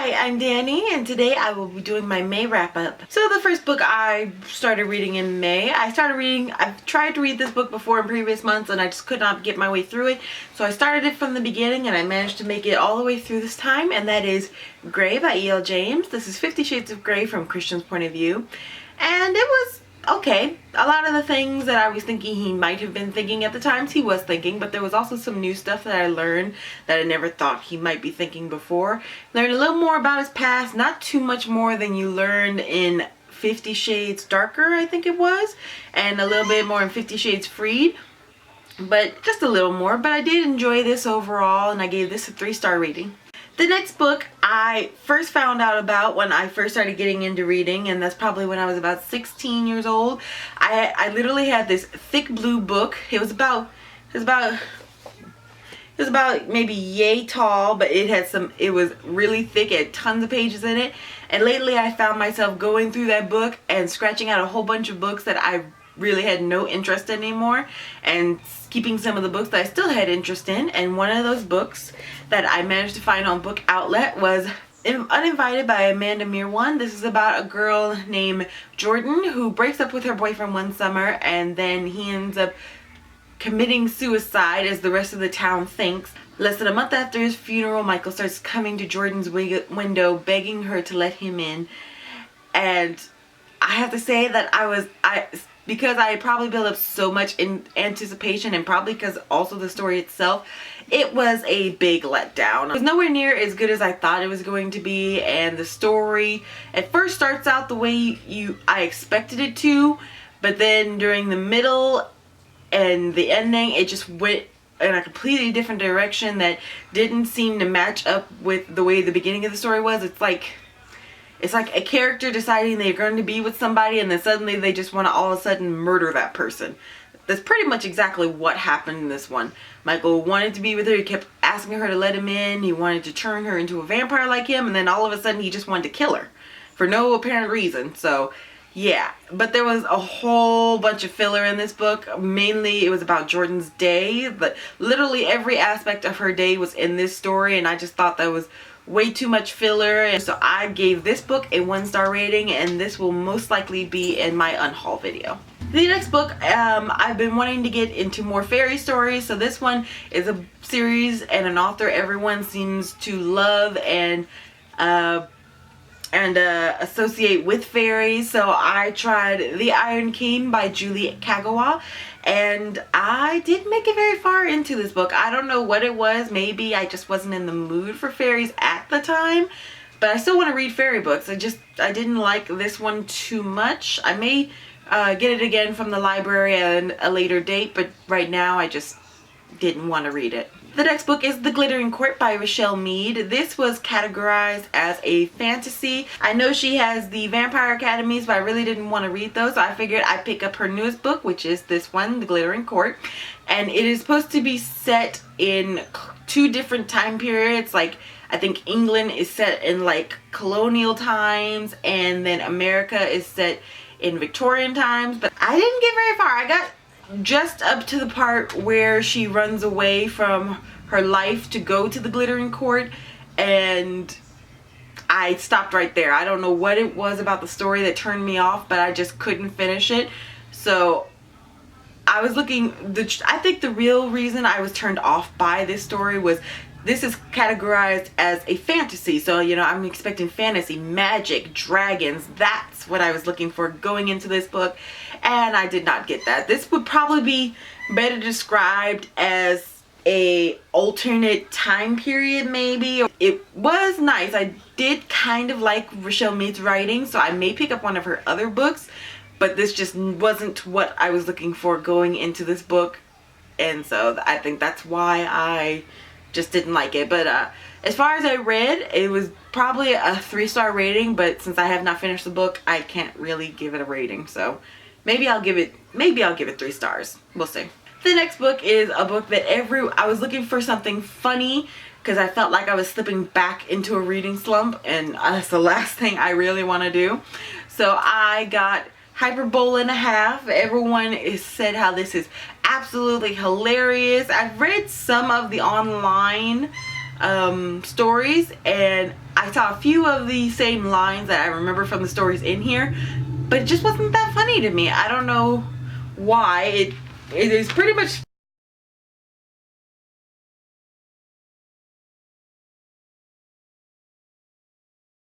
Hi, I'm Danny, and today I will be doing my May wrap-up. So the first book I started reading in May, I've tried to read this book before in previous months and I just could not get my way through it. So I started it from the beginning and I managed to make it all the way through this time, and that is Grey by E.L. James. This is 50 Shades of Grey from Christian's point of view. And it was okay. A lot of the things that I was thinking he might have been thinking at the times he was thinking, but there was also some new stuff that I learned that I never thought he might be thinking before. Learned a little more about his past, not too much more than you learned in 50 Shades Darker, I think it was, and a little bit more in 50 Shades Freed, but just a little more. But I did enjoy this overall, and I gave this a 3-star rating. The next book I first found out about when I first started getting into reading, and that's probably when I was about 16 years old. I literally had this thick blue book. It was about maybe yay tall, but it was really thick. It had tons of pages in it. And lately I found myself going through that book and scratching out a whole bunch of books that I really had no interest in anymore, and keeping some of the books that I still had interest in. And one of those books that I managed to find on Book Outlet was Uninvited by Amanda Mirwan. This is about a girl named Jordan who breaks up with her boyfriend one summer, and then he ends up committing suicide, as the rest of the town thinks. Less than a month after his funeral, Michael starts coming to Jordan's window begging her to let him in. And I have to say that because I probably built up so much in anticipation, and probably because also the story itself, it was a big letdown. It was nowhere near as good as I thought it was going to be, and the story at first starts out the way I expected it to, but then during the middle and the ending, it just went in a completely different direction that didn't seem to match up with the way the beginning of the story was. It's like a character deciding they're going to be with somebody, and then suddenly they just want to all of a sudden murder that person. That's pretty much exactly what happened in this one. Michael wanted to be with her. He kept asking her to let him in. He wanted to turn her into a vampire like him, and then all of a sudden he just wanted to kill her for no apparent reason. So yeah, but there was a whole bunch of filler in this book. Mainly it was about Jordan's day, but literally every aspect of her day was in this story, and I just thought that was way too much filler. And so I gave this book a 1-star rating, and this will most likely be in my unhaul video. The next book, I've been wanting to get into more fairy stories, so this one is a series and an author everyone seems to love and associate with fairies. So I tried The Iron King by Julie Kagawa, and I didn't make it very far into this book. I don't know what it was. Maybe I just wasn't in the mood for fairies at the time, but I still want to read fairy books. I didn't like this one too much. I may get it again from the library at a later date, but right now I just didn't want to read it. The next book is The Glittering Court by Rochelle Mead. This was categorized as a fantasy. I know she has the Vampire Academies, but I really didn't want to read those, so I figured I'd pick up her newest book, which is this one, The Glittering Court. And it is supposed to be set in 2 different time periods. Like, I think England is set in like colonial times, and then America is set in Victorian times. But I didn't get very far. I got just up to the part where she runs away from her life to go to the Glittering Court, and I stopped right there. I don't know what it was about the story that turned me off, but I just couldn't finish it. So I was I think the real reason I was turned off by this story was this is categorized as a fantasy. So, you know, I'm expecting fantasy, magic, dragons. That's what I was looking for going into this book, and I did not get that. This would probably be better described as a alternate time period, maybe. It was nice. I did kind of like Rochelle Mead's writing, so I may pick up one of her other books, but this just wasn't what I was looking for going into this book, and so I think that's why I just didn't like it. But as far as I read, it was probably a 3-star rating, but since I have not finished the book, I can't really give it a rating. So maybe I'll give it 3 stars. We'll see. The next book is a book that I was looking for something funny because I felt like I was slipping back into a reading slump, and that's the last thing I really want to do. So I got Hyperbole and a Half. Everyone has said how this is absolutely hilarious. I've read some of the online stories, and I saw a few of the same lines that I remember from the stories in here, but it just wasn't that funny to me. I don't know why. It is pretty much